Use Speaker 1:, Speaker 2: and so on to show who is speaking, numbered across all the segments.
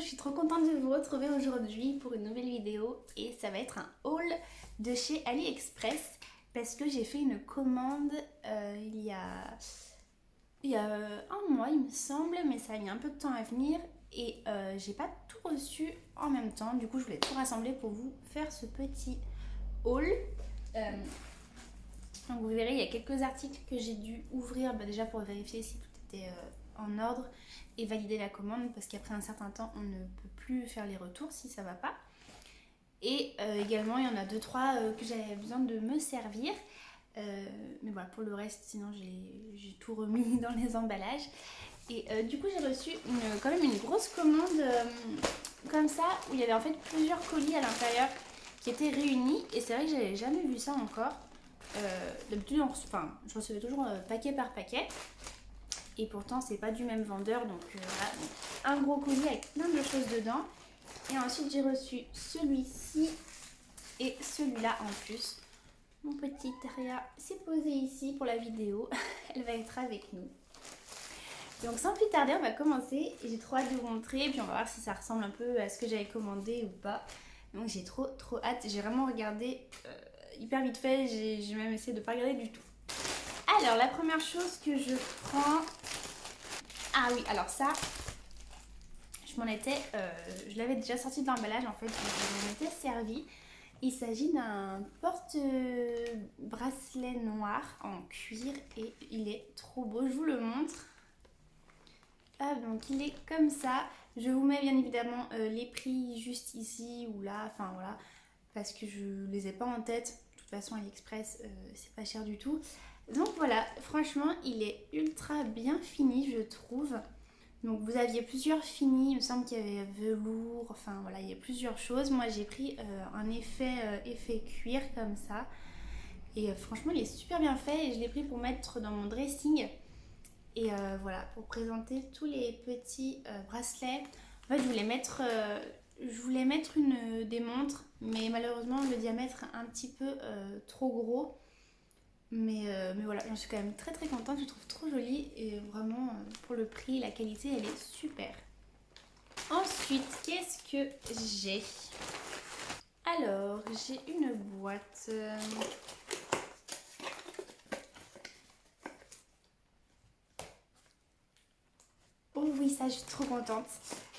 Speaker 1: je suis trop contente de vous retrouver aujourd'hui pour une nouvelle vidéo et ça va être un haul de chez AliExpress parce que j'ai fait une commande il y a un mois il me semble, mais ça a mis un peu de temps à venir et j'ai pas tout reçu en même temps. Du coup je voulais tout rassembler pour vous faire ce petit haul. Donc vous verrez, il y a quelques articles que j'ai dû ouvrir déjà pour vérifier si tout était en ordre et valider la commande parce qu'après un certain temps on ne peut plus faire les retours si ça va pas. Et également il y en a 2-3 que j'avais besoin de me servir. Mais voilà, pour le reste sinon j'ai tout remis dans les emballages. Et du coup j'ai reçu quand même une grosse commande comme ça où il y avait en fait plusieurs colis à l'intérieur qui étaient réunis et c'est vrai que j'avais jamais vu ça encore. D'habitude je recevais toujours paquet par paquet et pourtant c'est pas du même vendeur, donc voilà, donc, un gros colis avec plein de choses dedans. Et ensuite j'ai reçu celui-ci et celui-là en plus. Mon petit Ria s'est posée ici pour la vidéo, elle va être avec nous. Donc sans plus tarder on va commencer, j'ai trop hâte de vous montrer et puis on va voir si ça ressemble un peu à ce que j'avais commandé ou pas. Donc j'ai trop hâte, j'ai vraiment regardé hyper vite fait, j'ai même essayé de ne pas regarder du tout. Alors la première chose que je prends, ah oui, alors ça je l'avais déjà sorti de l'emballage en fait, je m'en étais servi. Il s'agit d'un porte-bracelet noir en cuir et il est trop beau, je vous le montre. Ah, donc il est comme ça, je vous mets bien évidemment les prix juste ici ou là, enfin voilà, parce que je les ai pas en tête. De toute façon AliExpress c'est pas cher du tout. Donc voilà, franchement il est ultra bien fini je trouve. Donc vous aviez plusieurs finis, il me semble qu'il y avait velours, enfin voilà, il y a plusieurs choses. Moi j'ai pris un effet cuir comme ça. Et franchement il est super bien fait et je l'ai pris pour mettre dans mon dressing. Et voilà, pour présenter tous les petits bracelets. En fait je voulais mettre des montres, mais malheureusement le diamètre est un petit peu trop gros. Mais voilà, j'en suis quand même très contente, je le trouve trop joli et vraiment pour le prix, la qualité elle est super. Ensuite, qu'est-ce que j'ai? Alors, j'ai une boîte. Oh oui, ça je suis trop contente.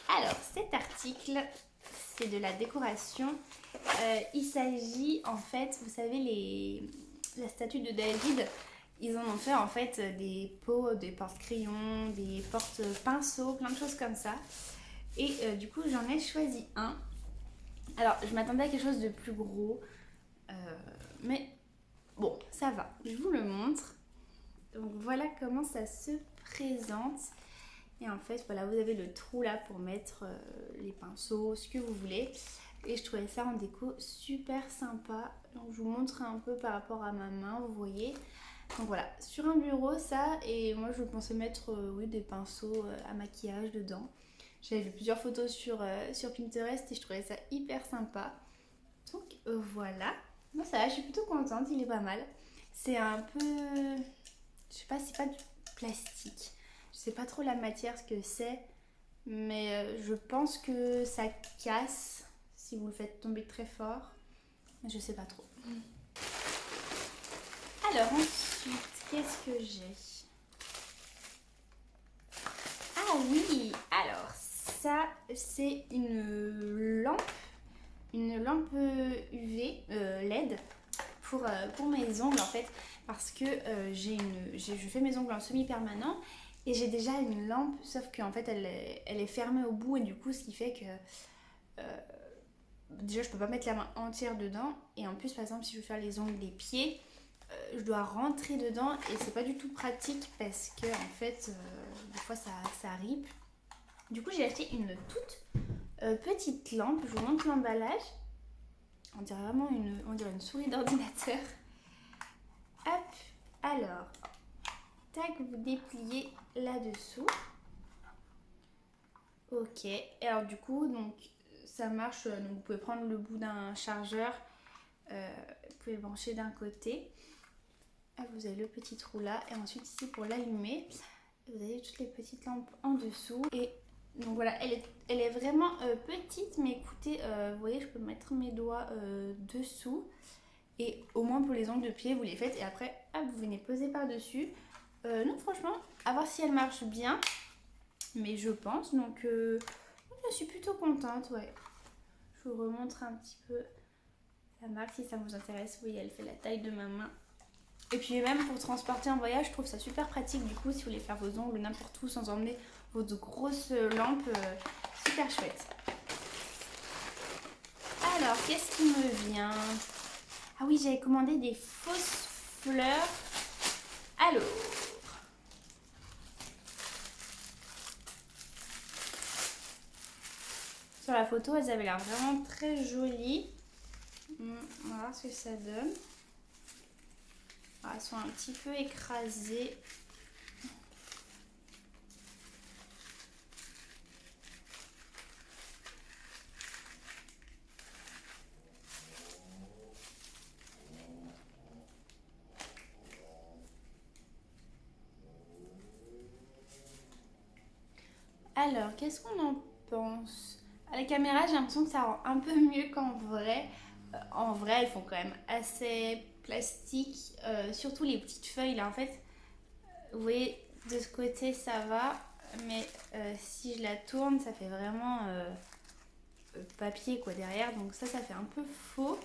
Speaker 1: Alors, cet article, c'est de la décoration. Il s'agit en fait, vous savez, la statue de David, ils en ont fait en fait des pots, des porte-crayons, des porte-pinceaux, plein de choses comme ça. Et du coup, j'en ai choisi un. Alors, je m'attendais à quelque chose de plus gros, mais bon, ça va. Je vous le montre. Donc voilà comment ça se présente. Et en fait, voilà, vous avez le trou là pour mettre les pinceaux, ce que vous voulez. Et je trouvais ça en déco super sympa. Donc je vous montre un peu par rapport à ma main, vous voyez. Donc voilà, sur un bureau ça, et moi je pensais mettre oui, des pinceaux à maquillage dedans. J'avais vu plusieurs photos sur Pinterest et je trouvais ça hyper sympa. Donc voilà, moi ça va, je suis plutôt contente, il est pas mal. C'est un peu, je sais pas, c'est pas du plastique. Je sais pas trop la matière ce que c'est, mais je pense que ça casse si vous le faites tomber très fort. Je sais pas trop. Alors ensuite, qu'est-ce que j'ai? Ah oui, alors ça c'est une lampe UV LED pour mes ongles en fait, parce que je fais mes ongles en semi-permanent et j'ai déjà une lampe, sauf qu'en fait elle est fermée au bout et du coup ce qui fait que déjà je peux pas mettre la main entière dedans et en plus par exemple si je veux faire les ongles des pieds, je dois rentrer dedans et c'est pas du tout pratique parce que en fait des fois ça rip. Du coup j'ai acheté une toute petite lampe, je vous montre l'emballage. On dirait vraiment une souris d'ordinateur. Hop, alors, tac, vous dépliez là-dessous. Ok, et alors du coup, donc ça marche, donc vous pouvez prendre le bout d'un chargeur, vous pouvez le brancher d'un côté. Hop, vous avez le petit trou là, et ensuite ici pour l'allumer, vous avez toutes les petites lampes en dessous. Et Donc voilà, elle est vraiment petite, mais écoutez, vous voyez, je peux mettre mes doigts dessous. Et au moins pour les ongles de pied, vous les faites et après, hop, vous venez poser par-dessus. Non, franchement, à voir si elle marche bien. Mais je pense, donc je suis plutôt contente, ouais. Je vous remontre un petit peu la marque si ça vous intéresse. Vous voyez, elle fait la taille de ma main. Et puis même pour transporter en voyage, je trouve ça super pratique. Du coup, si vous voulez faire vos ongles n'importe où sans emmener votre grosse lampe, super chouette. Alors, qu'est-ce qui me vient? Ah oui, j'avais commandé des fausses fleurs. Alors, sur la photo, elles avaient l'air vraiment très jolies. On va voir ce que ça donne. Elles sont un petit peu écrasées. Alors, qu'est-ce qu'on en pense? À la caméra, j'ai l'impression que ça rend un peu mieux qu'en vrai. En vrai, elles font quand même assez plastique. Surtout les petites feuilles là, en fait. Vous voyez, de ce côté, ça va. Mais si je la tourne, ça fait vraiment papier quoi derrière. Donc ça fait un peu faux.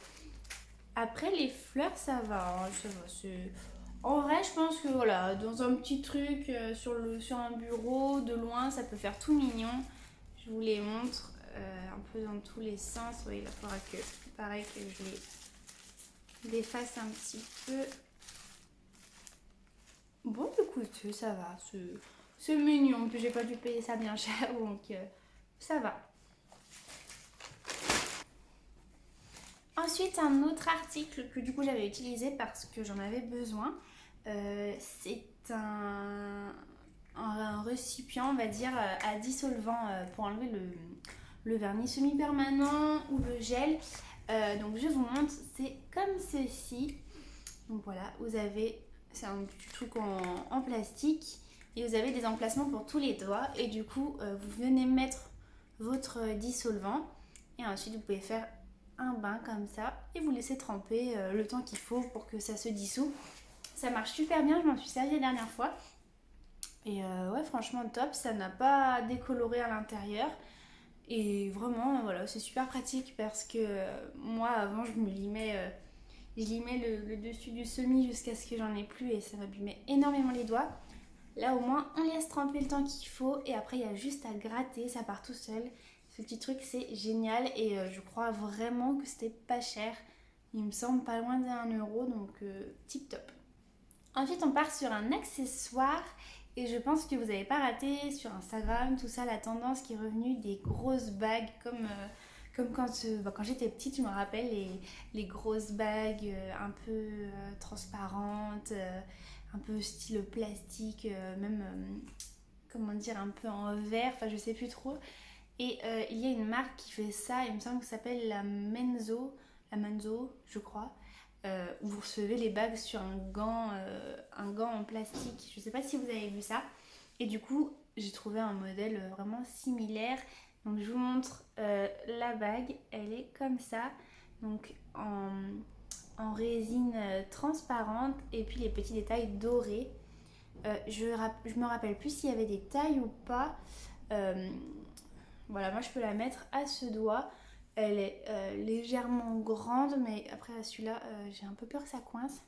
Speaker 1: Après, les fleurs, ça va. Ça va, en vrai, je pense que voilà, dans un petit truc sur un bureau, de loin, ça peut faire tout mignon. Je vous les montre un peu dans tous les sens. Oui, il va falloir que, pareil, que je les défasse un petit peu. Bon, écoute, ça va. C'est mignon. Puis j'ai pas dû payer ça bien cher, donc ça va. Ensuite, un autre article que du coup j'avais utilisé parce que j'en avais besoin. C'est un récipient, on va dire, à dissolvant pour enlever le vernis semi-permanent ou le gel. Donc je vous montre, c'est comme ceci. Donc voilà, vous avez, c'est un petit truc en plastique et vous avez des emplacements pour tous les doigts. Et du coup, vous venez mettre votre dissolvant et ensuite vous pouvez faire un bain comme ça et vous laissez tremper le temps qu'il faut pour que ça se dissout. Ça marche super bien, je m'en suis servi la dernière fois. Et ouais, franchement top, ça n'a pas décoloré à l'intérieur. Et vraiment, voilà, c'est super pratique parce que moi, avant, je limais le dessus du semis jusqu'à ce que j'en ai plus et ça m'abîmait énormément les doigts. Là, au moins, on laisse tremper le temps qu'il faut et après, il y a juste à gratter, ça part tout seul. Ce petit truc, c'est génial et je crois vraiment que c'était pas cher. Il me semble pas loin d'1 euro, donc tip top. Ensuite, on part sur un accessoire et je pense que vous n'avez pas raté sur Instagram, tout ça, la tendance qui est revenue des grosses bagues comme quand j'étais petite, je me rappelle les grosses bagues un peu transparentes, un peu style plastique, même, comment dire, un peu en verre, enfin je sais plus trop. Et il y a une marque qui fait ça, il me semble que ça s'appelle la Manzo, je crois. Où vous recevez les bagues sur un gant en plastique. Je sais pas si vous avez vu ça. Et du coup, j'ai trouvé un modèle vraiment similaire. Donc je vous montre la bague. Elle est comme ça. Donc en résine transparente. Et puis les petits détails dorés. Je me rappelle plus s'il y avait des tailles ou pas. Voilà, moi je peux la mettre à ce doigt. Elle est légèrement grande, mais après à celui-là, j'ai un peu peur que ça coince.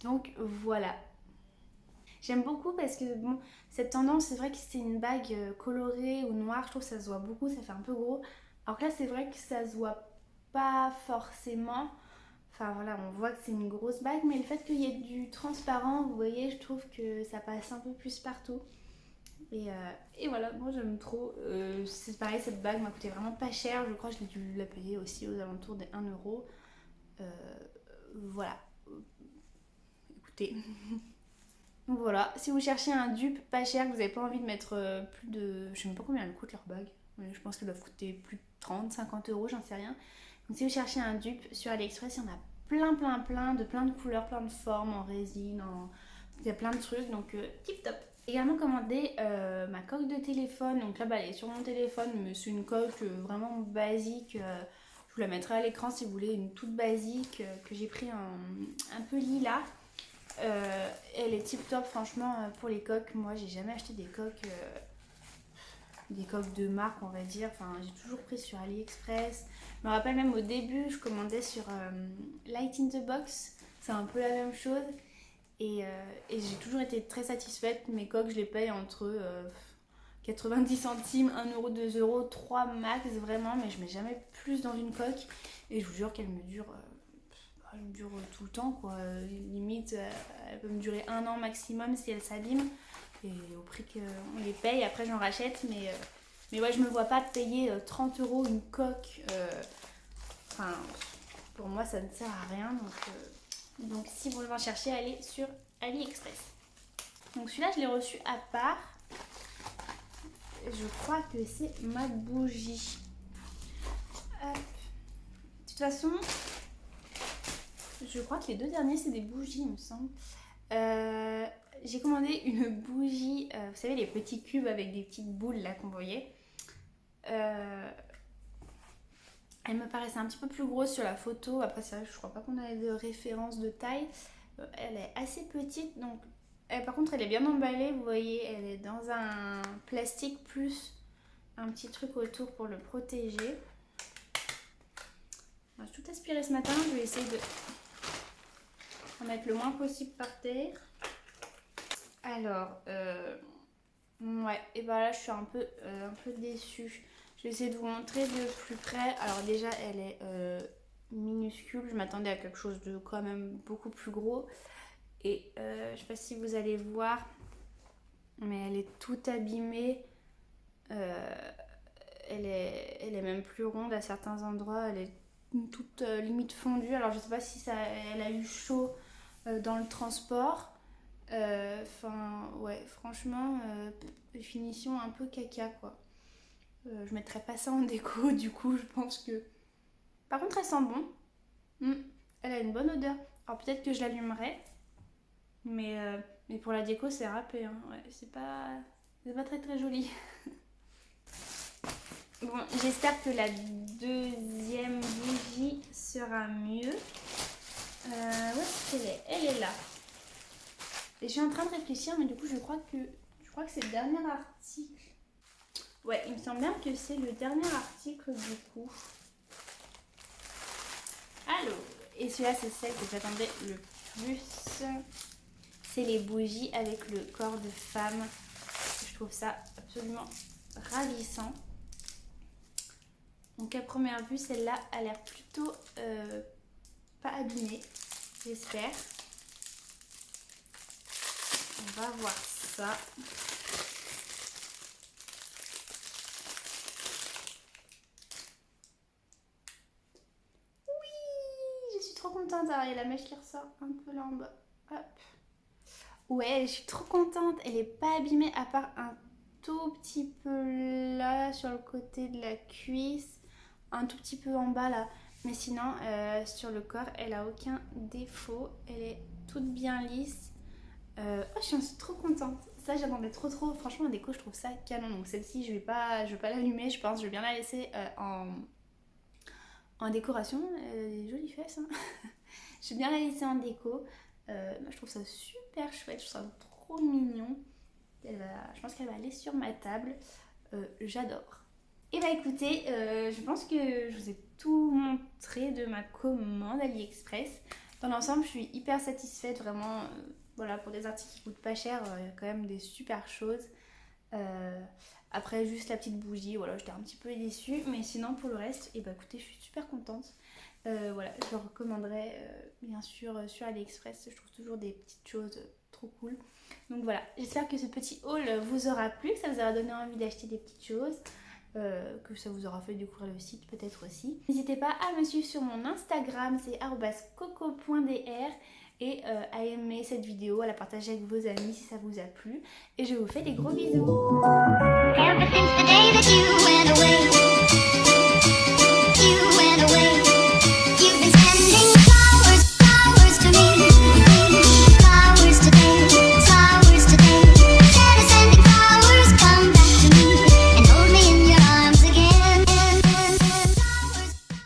Speaker 1: Donc voilà. J'aime beaucoup parce que bon, cette tendance, c'est vrai que c'est une bague colorée ou noire, je trouve que ça se voit beaucoup, ça fait un peu gros. Alors que là, c'est vrai que ça se voit pas forcément. Enfin voilà, on voit que c'est une grosse bague, mais le fait qu'il y ait du transparent, vous voyez, je trouve que ça passe un peu plus partout. Et voilà, moi j'aime trop. C'est pareil, cette bague m'a coûté vraiment pas cher. Je crois que j'ai dû la payer aussi aux alentours des 1 euro. Euh, voilà. Écoutez. Donc voilà, si vous cherchez un dupe pas cher, que vous n'avez pas envie de mettre plus de. Je sais même pas combien elles coûtent leurs bagues. Mais je pense qu'elles doivent coûter plus de 30, 50 euros, j'en sais rien. Donc si vous cherchez un dupe sur AliExpress, il y en a plein de couleurs, plein de formes, en résine, il y a plein de trucs. Donc tip top. Également commandé ma coque de téléphone. Donc là, bah, elle est sur mon téléphone, mais c'est une coque vraiment basique. Je vous la mettrai à l'écran si vous voulez, une toute basique que j'ai pris un peu lilas. Elle est tip top, franchement, pour les coques. Moi, j'ai jamais acheté des coques de marque, on va dire. Enfin, j'ai toujours pris sur AliExpress. Je me rappelle même au début, je commandais sur Light in the Box. C'est un peu la même chose. Et j'ai toujours été très satisfaite. Mes coques, je les paye entre 90 centimes, 1 euro, 2 euros, 3 max vraiment. Mais je mets jamais plus dans une coque. Et je vous jure qu'elle me dure, tout le temps, quoi. Limite, elle peut me durer 1 an maximum si elle s'abîme. Et au prix qu'on les paye, après j'en rachète. Mais ouais, je me vois pas payer 30 euros une coque. Enfin, pour moi, ça ne sert à rien. Donc si vous voulez en chercher, allez sur AliExpress. Donc celui-là, je l'ai reçu à part. Je crois que c'est ma bougie. Hop. De toute façon, je crois que les deux derniers, c'est des bougies, il me semble. J'ai commandé une bougie, vous savez, les petits cubes avec des petites boules là qu'on voyait. Elle me paraissait un petit peu plus grosse sur la photo. Après, c'est vrai que je crois pas qu'on ait de référence de taille. Elle est assez petite, donc par contre, elle est bien emballée. Vous voyez, elle est dans un plastique plus un petit truc autour pour le protéger. J'ai tout aspiré ce matin. Je vais essayer de en mettre le moins possible par terre. Alors, ouais, et bah là, je suis un peu déçue. Je vais essayer de vous montrer de plus près. Alors déjà, elle est minuscule. Je m'attendais à quelque chose de quand même beaucoup plus gros. Et je sais pas si vous allez voir, mais elle est toute abîmée. Elle est même plus ronde à certains endroits. Elle est toute limite fondue. Alors je sais pas si elle a eu chaud dans le transport. Enfin, ouais, franchement, finition un peu caca, quoi. Je mettrais pas ça en déco, du coup, je pense que... Par contre, elle sent bon. Elle a une bonne odeur. Alors peut-être que je l'allumerai. Mais pour la déco, c'est râpé. Hein. Ouais, c'est pas très très joli. Bon, j'espère que la deuxième bougie sera mieux. Où est-ce qu'elle est ? Elle est là. Et je suis en train de réfléchir, mais du coup, je crois que c'est le dernier article. Ouais, il me semble bien que c'est le dernier article du coup. Alors, et celui-là, c'est celle que j'attendais le plus. C'est les bougies avec le corps de femme. Je trouve ça absolument ravissant. Donc à première vue, celle-là a l'air plutôt pas abîmée, j'espère. On va voir ça. Oui, je suis trop contente. Alors, il y a la mèche qui ressort un peu là en bas. Hop. Ouais, je suis trop contente. Elle est pas abîmée à part un tout petit peu là sur le côté de la cuisse. Un tout petit peu en bas là. Mais sinon, sur le corps, elle a aucun défaut. Elle est toute bien lisse. Oh, je suis trop contente. Ça, j'attendais trop. Franchement, en déco, je trouve ça canon. Donc celle-ci, je vais pas l'allumer, je pense. Je vais bien la laisser en décoration. Des jolies fesses. Hein. Je vais bien la laisser en déco. Moi, je trouve ça super chouette. Je trouve ça trop mignon. Je pense qu'elle va aller sur ma table. J'adore. Et bah écoutez, je pense que je vous ai tout montré de ma commande AliExpress. Dans l'ensemble, je suis hyper satisfaite, vraiment. Voilà, pour des articles qui coûtent pas cher, il y a quand même des super choses. Après, juste la petite bougie, voilà, j'étais un petit peu déçue. Mais sinon, pour le reste, et bah écoutez, je suis super contente. Voilà, je le recommanderais bien sûr sur AliExpress. Je trouve toujours des petites choses trop cool. Donc voilà, j'espère que ce petit haul vous aura plu, que ça vous aura donné envie d'acheter des petites choses. Que ça vous aura fait découvrir le site peut-être aussi. N'hésitez pas à me suivre sur mon Instagram, c'est @coco.dr et à aimer cette vidéo, à la partager avec vos amis si ça vous a plu. Et je vous fais des gros bisous.